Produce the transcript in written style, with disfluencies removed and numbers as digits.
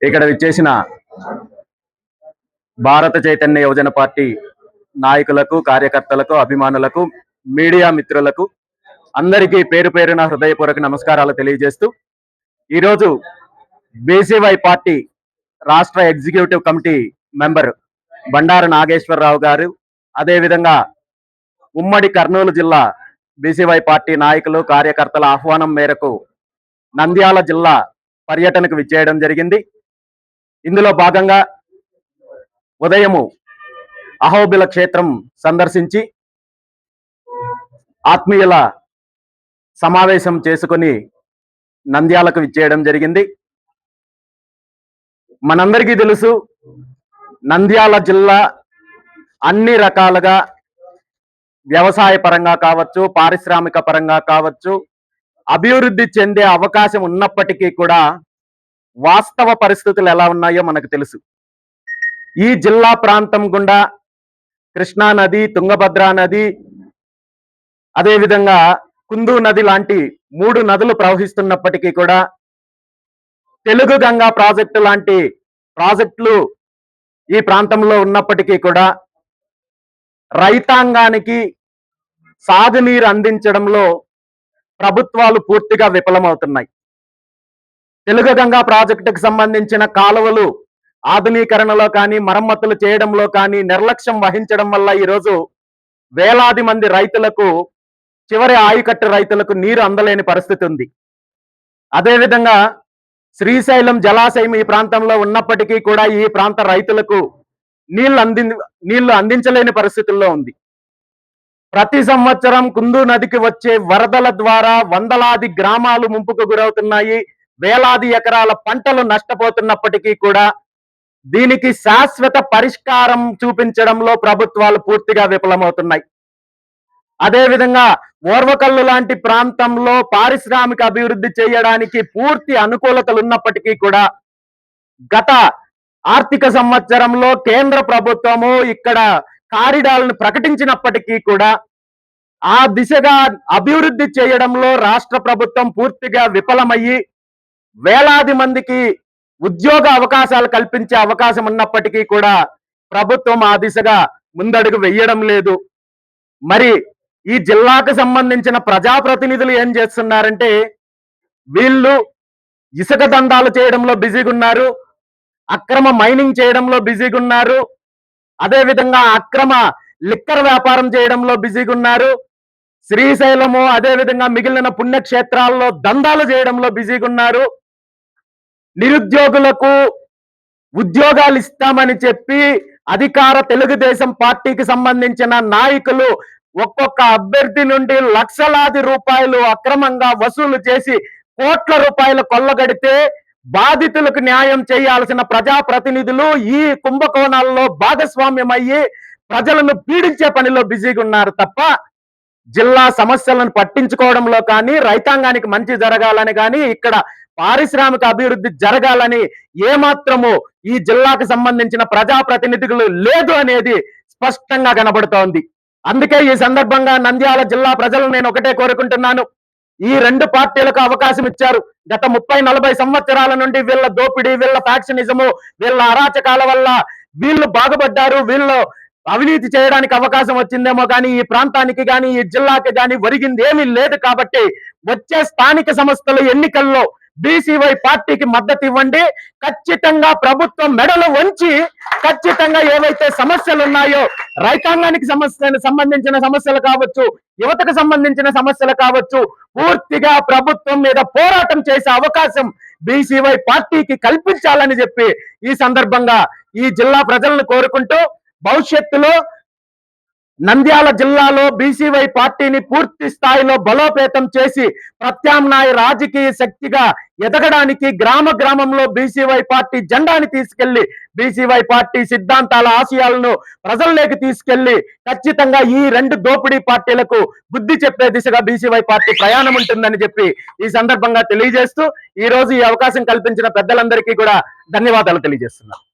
ఇక్కడ విచ్చేసిన భారత చైతన్య యువజన పార్టీ నాయకులకు, కార్యకర్తలకు, అభిమానులకు, మీడియా మిత్రులకు అందరికీ పేరు పేరున హృదయపూర్వక నమస్కారాలు తెలియజేస్తూ, ఈరోజు బీసీవై పార్టీ రాష్ట్ర executive committee member Bandaru Nageswararao గారు, అదేవిధంగా ఉమ్మడి కర్నూలు జిల్లా బీసీవై పార్టీ నాయకులు, కార్యకర్తల ఆహ్వానం మేరకు నంద్యాల జిల్లా పర్యటనకు విచ్చేయడం జరిగింది. ఇందులో భాగంగా ఉదయము అహోబిల క్షేత్రం సందర్శించి ఆత్మీయుల సమావేశం చేసుకొని నంద్యాలకు విచ్చేయడం జరిగింది. మనందరికీ తెలుసు, నంద్యాల జిల్లా అన్ని రకాలుగా వ్యవసాయ పరంగా కావచ్చు, పారిశ్రామిక పరంగా కావచ్చు, అభివృద్ధి చెందే అవకాశం ఉన్నప్పటికీ కూడా వాస్తవ పరిస్థితులు ఎలా ఉన్నాయో మనకు తెలుసు. ఈ జిల్లా ప్రాంతం గుండా కృష్ణా నది, తుంగభద్ర నది, అదేవిధంగా కుందు నది లాంటి 3 నదులు ప్రవహిస్తున్నప్పటికీ కూడా తెలుగు గంగా ప్రాజెక్టు లాంటి ప్రాజెక్టులు ఈ ప్రాంతంలో ఉన్నప్పటికీ కూడా రైతాంగానికి సాగునీరు అందించడంలో ప్రభుత్వాలు పూర్తిగా విఫలమవుతున్నాయి. తెలుగు గంగా ప్రాజెక్టుకు సంబంధించిన కాలువలు ఆధునీకరణలో కానీ, మరమ్మతులు చేయడంలో కానీ నిర్లక్ష్యం వహించడం వల్ల ఈరోజు వేలాది మంది రైతులకు, చివరి ఆయకట్టు రైతులకు నీరు అందలేని పరిస్థితి ఉంది. అదేవిధంగా శ్రీశైలం జలాశయం ఈ ప్రాంతంలో ఉన్నప్పటికీ కూడా ఈ ప్రాంత రైతులకు నీళ్లు అందించలేని పరిస్థితుల్లో ఉంది. ప్రతి సంవత్సరం కుందు నదికి వచ్చే వరదల ద్వారా వందలాది గ్రామాలు ముంపుకు గురవుతున్నాయి, వేలాది ఎకరాల పంటలు నష్టపోతున్నప్పటికీ కూడా దీనికి శాశ్వత పరిష్కారం చూపించడంలో ప్రభుత్వాలు పూర్తిగా విఫలమవుతున్నాయి. అదేవిధంగా ఓర్వకల్లు లాంటి ప్రాంతంలో పారిశ్రామిక అభివృద్ధి చేయడానికి పూర్తి అనుకూలతలు ఉన్నప్పటికీ కూడా గత ఆర్థిక సంవత్సరంలో కేంద్ర ప్రభుత్వము ఇక్కడ కారిడార్లను ప్రకటించినప్పటికీ కూడా ఆ దిశగా అభివృద్ధి చేయడంలో రాష్ట్ర ప్రభుత్వం పూర్తిగా విఫలమయ్యి వేలాది మందికి ఉద్యోగ అవకాశాలు కల్పించే అవకాశం ఉన్నప్పటికీ కూడా ప్రభుత్వం ఆ దిశగా ముందడుగు వెయ్యడం లేదు. మరి ఈ జిల్లాకు సంబంధించిన ప్రజాప్రతినిధులు ఏం చేస్తున్నారంటే, వీళ్ళు ఇసుక దందాలు చేయడంలో బిజీగా ఉన్నారు, అక్రమ మైనింగ్ చేయడంలో బిజీగా ఉన్నారు, అదేవిధంగా అక్రమ లిక్కర్ వ్యాపారం చేయడంలో బిజీగా ఉన్నారు, శ్రీశైలము అదేవిధంగా మిగిలిన పుణ్యక్షేత్రాల్లో దందాలు చేయడంలో బిజీగా ఉన్నారు. నిరుద్యోగులకు ఉద్యోగాలు ఇస్తామని చెప్పి అధికార తెలుగుదేశం పార్టీకి సంబంధించిన నాయకులు ఒక్కొక్క అభ్యర్థి నుండి లక్షలాది రూపాయలు అక్రమంగా వసూలు చేసి కోట్ల రూపాయలు కొల్లగడితే బాధితులకు న్యాయం చేయాల్సిన ప్రజాప్రతినిధులు ఈ కుంభకోణాల్లో భాగస్వామ్యం అయ్యి ప్రజలను పీడించే పనిలో బిజీగా ఉన్నారు తప్ప జిల్లా సమస్యలను పట్టించుకోవడంలో కానీ, రైతాంగానికి మంచి జరగాలని కానీ, ఇక్కడ పారిశ్రామిక అభివృద్ధి జరగాలని ఏమాత్రము ఈ జిల్లాకు సంబంధించిన ప్రజాప్రతినిధులు లేదు అనేది స్పష్టంగా కనబడుతోంది. అందుకే ఈ సందర్భంగా నంద్యాల జిల్లా ప్రజలను నేను ఒకటే కోరుకుంటున్నాను, ఈ 2 పార్టీలకు అవకాశం ఇచ్చారు. గత 30-40 సంవత్సరాల నుండి వీళ్ళ దోపిడీ, వీళ్ళ ఫ్యాక్షనిజము, వీళ్ళ అరాచకాల వల్ల వీళ్ళు బాగుపడ్డారు, వీళ్ళు అవినీతి చేయడానికి అవకాశం వచ్చిందేమో కానీ ఈ ప్రాంతానికి కానీ ఈ జిల్లాకి కానీ ఒరిగింది ఏమీ లేదు. కాబట్టి వచ్చే స్థానిక సంస్థల ఎన్నికల్లో బీసీవై పార్టీకి మద్దతు ఇవ్వండి. ఖచ్చితంగా ప్రభుత్వం మెడలు వంచి ఖచ్చితంగా ఏవైతే సమస్యలు ఉన్నాయో, రైతాంగానికి సంబంధించిన సమస్యలు కావచ్చు, యువతకు సంబంధించిన సమస్యలు కావచ్చు, పూర్తిగా ప్రభుత్వం మీద పోరాటం చేసే అవకాశం బీసీవై పార్టీకి కల్పించాలని చెప్పి ఈ సందర్భంగా ఈ జిల్లా ప్రజలను కోరుకుంటూ, భవిష్యత్తులో నంద్యాల జిల్లాలో బీసీవై పార్టీని పూర్తి స్థాయిలో బలోపేతం చేసి ప్రత్యామ్నాయ రాజకీయ శక్తిగా ఎదగడానికి గ్రామంలో బీసీవై పార్టీ జెండాని తీసుకెళ్లి బీసీవై పార్టీ సిద్ధాంతాల, ఆశయాలను ప్రజల్లోకి తీసుకెళ్లి ఖచ్చితంగా ఈ 2 దోపిడీ పార్టీలకు బుద్ధి చెప్పే దిశగా బీసీవై పార్టీ ప్రయాణం ఉంటుందని చెప్పి ఈ సందర్భంగా తెలియజేస్తూ, ఈ రోజు ఈ అవకాశం కల్పించిన పెద్దలందరికీ కూడా ధన్యవాదాలు తెలియజేస్తున్నాను.